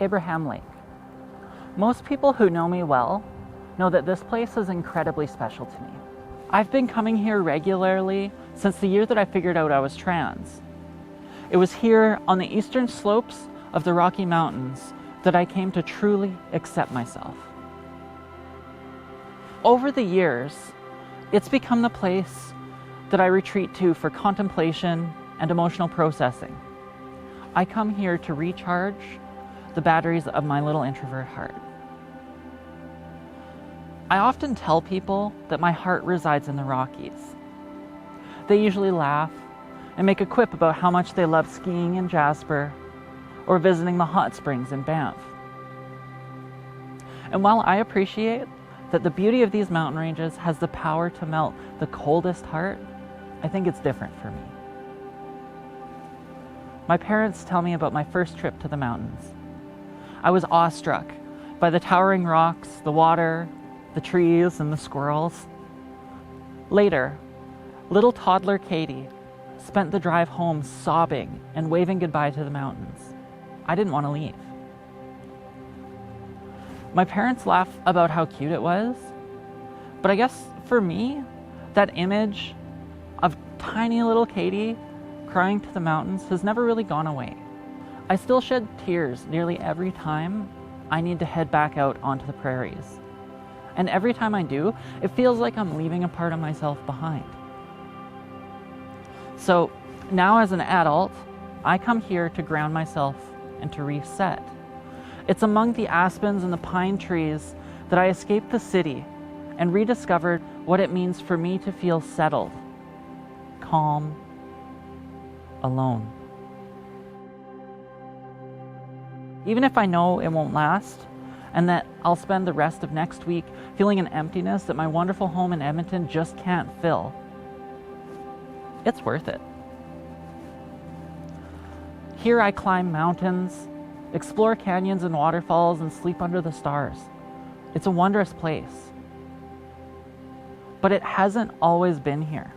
Abraham Lake. Most people who know me well know that this place is incredibly special to me. I've been coming here regularly since the year that I figured out I was trans. It was here on the eastern slopes of the Rocky Mountains that I came to truly accept myself. Over the years, it's become the place that I retreat to for contemplation and emotional processing. I come here to recharge the batteries of my little introvert heart. I often tell people that my heart resides in the Rockies. They usually laugh and make a quip about how much they love skiing in Jasper or visiting the hot springs in Banff. And while I appreciate that the beauty of these mountain ranges has the power to melt the coldest heart, I think it's different for me. My parents tell me about my first trip to the mountains. I was awestruck by the towering rocks, the water, the trees, and the squirrels. Later, little toddler Katie spent the drive home sobbing and waving goodbye to the mountains. I didn't want to leave. My parents laugh about how cute it was, but I guess for me, that image of tiny little Katie crying to the mountains has never really gone away. I still shed tears nearly every time I need to head back out onto the prairies. And every time I do, it feels like I'm leaving a part of myself behind. So now as an adult, I come here to ground myself and to reset. It's among the aspens and the pine trees that I escaped the city and rediscovered what it means for me to feel settled, calm, alone. Even if I know it won't last, and that I'll spend the rest of next week feeling an emptiness that my wonderful home in Edmonton just can't fill, it's worth it. Here I climb mountains, explore canyons and waterfalls, and sleep under the stars. It's a wondrous place. But it hasn't always been here.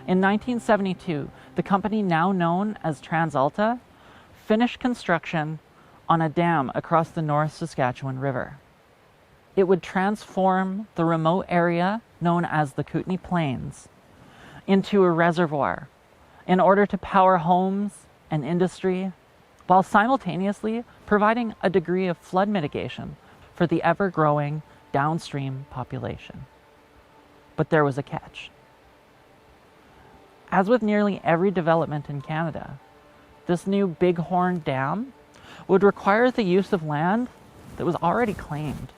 In 1972, the company now known as TransAlta finished construction on a dam across the North Saskatchewan River. It would transform the remote area known as the Kootenay Plains into a reservoir in order to power homes and industry, while simultaneously providing a degree of flood mitigation for the ever-growing downstream population. But there was a catch. As with nearly every development in Canada, this new Bighorn Dam would require the use of land that was already claimed.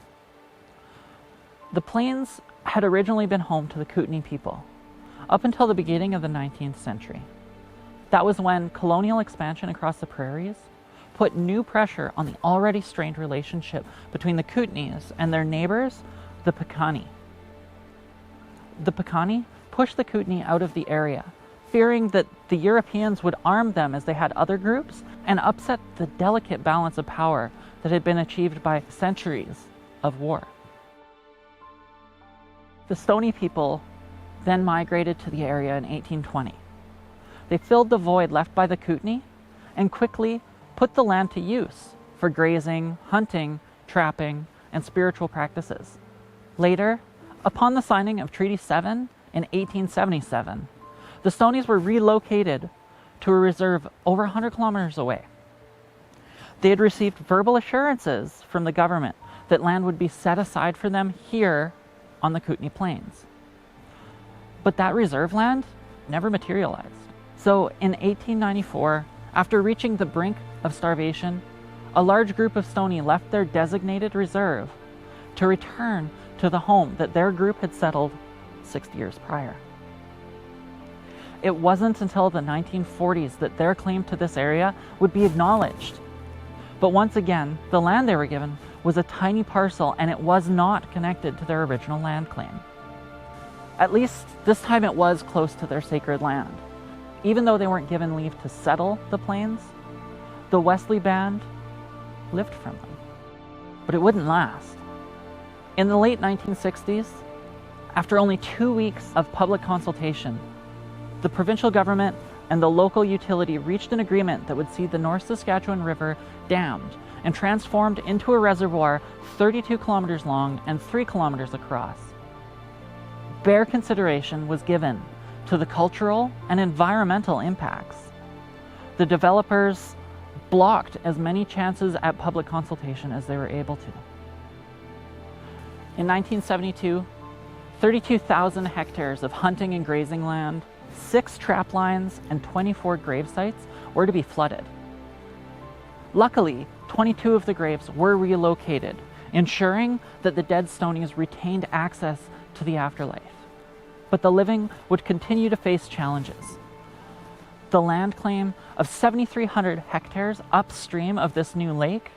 The plains had originally been home to the Kootenay people up until the beginning of the 19th century. That was when colonial expansion across the prairies put new pressure on the already strained relationship between the Kootenays and their neighbors, the Piikani. The Piikani pushed the Kootenay out of the area, fearing that the Europeans would arm them as they had other groups and upset the delicate balance of power that had been achieved by centuries of war. The Stoney people then migrated to the area in 1820. They filled the void left by the Kootenay and quickly put the land to use for grazing, hunting, trapping, and spiritual practices. Later, upon the signing of Treaty 7 in 1877, the Stonies were relocated to a reserve over 100 kilometers away. They had received verbal assurances from the government that land would be set aside for them here on the Kootenay Plains. But that reserve land never materialized. So in 1894, after reaching the brink of starvation, a large group of Stoney left their designated reserve to return to the home that their group had settled 60 years prior. It wasn't until the 1940s that their claim to this area would be acknowledged. But once again, the land they were given was a tiny parcel and it was not connected to their original land claim. At least this time it was close to their sacred land. Even though they weren't given leave to settle the plains, the Wesley Band lived from them. But it wouldn't last. In the late 1960s, after only 2 weeks of public consultation, the provincial government and the local utility reached an agreement that would see the North Saskatchewan River dammed and transformed into a reservoir 32 kilometers long and 3 kilometers across. Bare consideration was given to the cultural and environmental impacts. The developers blocked as many chances at public consultation as they were able to. In 1972, 32,000 hectares of hunting and grazing land, 6 trap lines, and 24 grave sites were to be flooded. Luckily, 22 of the graves were relocated, ensuring that the dead Stonies retained access to the afterlife. But the living would continue to face challenges. The land claim of 7,300 hectares upstream of this new lake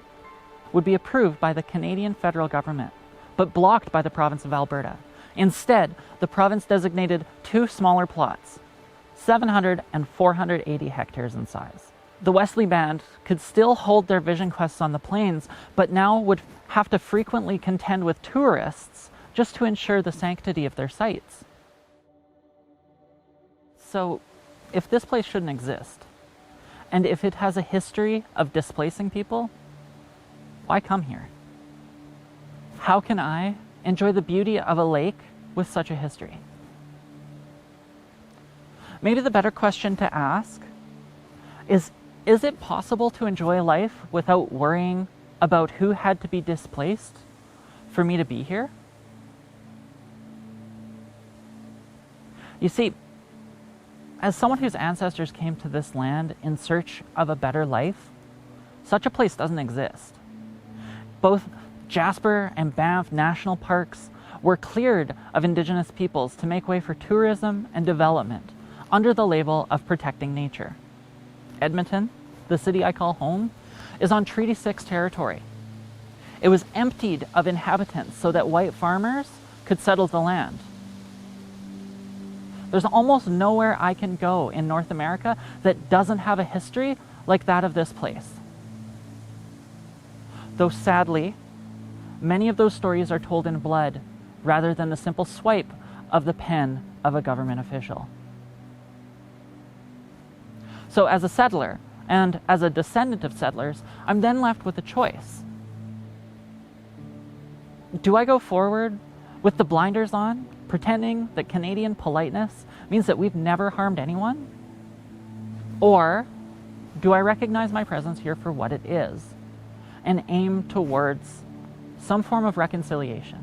would be approved by the Canadian federal government, but blocked by the province of Alberta. Instead, the province designated 2 smaller plots, 700 and 480 hectares in size. The Wesley Band could still hold their vision quests on the plains, but now would have to frequently contend with tourists just to ensure the sanctity of their sites. So, if this place shouldn't exist, and if it has a history of displacing people, why come here? How can I enjoy the beauty of a lake with such a history? Maybe the better question to ask is it possible to enjoy life without worrying about who had to be displaced for me to be here? You see, as someone whose ancestors came to this land in search of a better life, such a place doesn't exist. Both Jasper and Banff National Parks were cleared of Indigenous peoples to make way for tourism and development under the label of protecting nature. Edmonton, the city I call home, is on Treaty 6 territory. It was emptied of inhabitants so that white farmers could settle the land. There's almost nowhere I can go in North America that doesn't have a history like that of this place. Though sadly, many of those stories are told in blood rather than the simple swipe of the pen of a government official. So as a settler, and as a descendant of settlers, I'm then left with a choice. Do I go forward with the blinders on, pretending that Canadian politeness means that we've never harmed anyone? Or do I recognize my presence here for what it is and aim towards some form of reconciliation?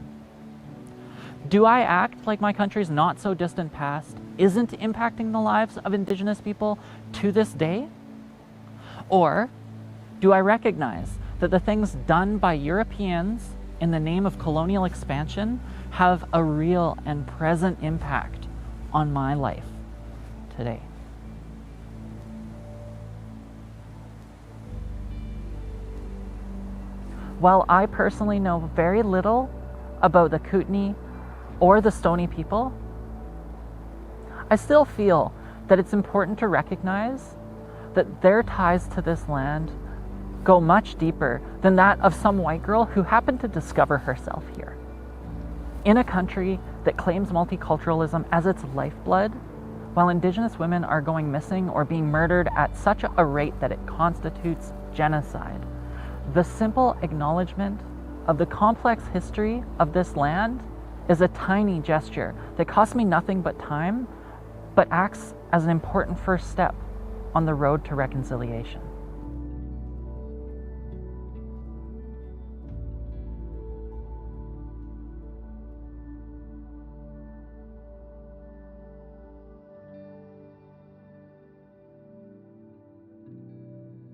Do I act like my country's not so distant past isn't impacting the lives of Indigenous people to this day? Or do I recognize that the things done by Europeans in the name of colonial expansion have a real and present impact on my life today? While I personally know very little about the Kootenai or the Stoney people, I still feel that it's important to recognize that their ties to this land go much deeper than that of some white girl who happened to discover herself here. In a country that claims multiculturalism as its lifeblood, while Indigenous women are going missing or being murdered at such a rate that it constitutes genocide, the simple acknowledgement of the complex history of this land is a tiny gesture that costs me nothing but time, but acts as an important first step on the road to reconciliation.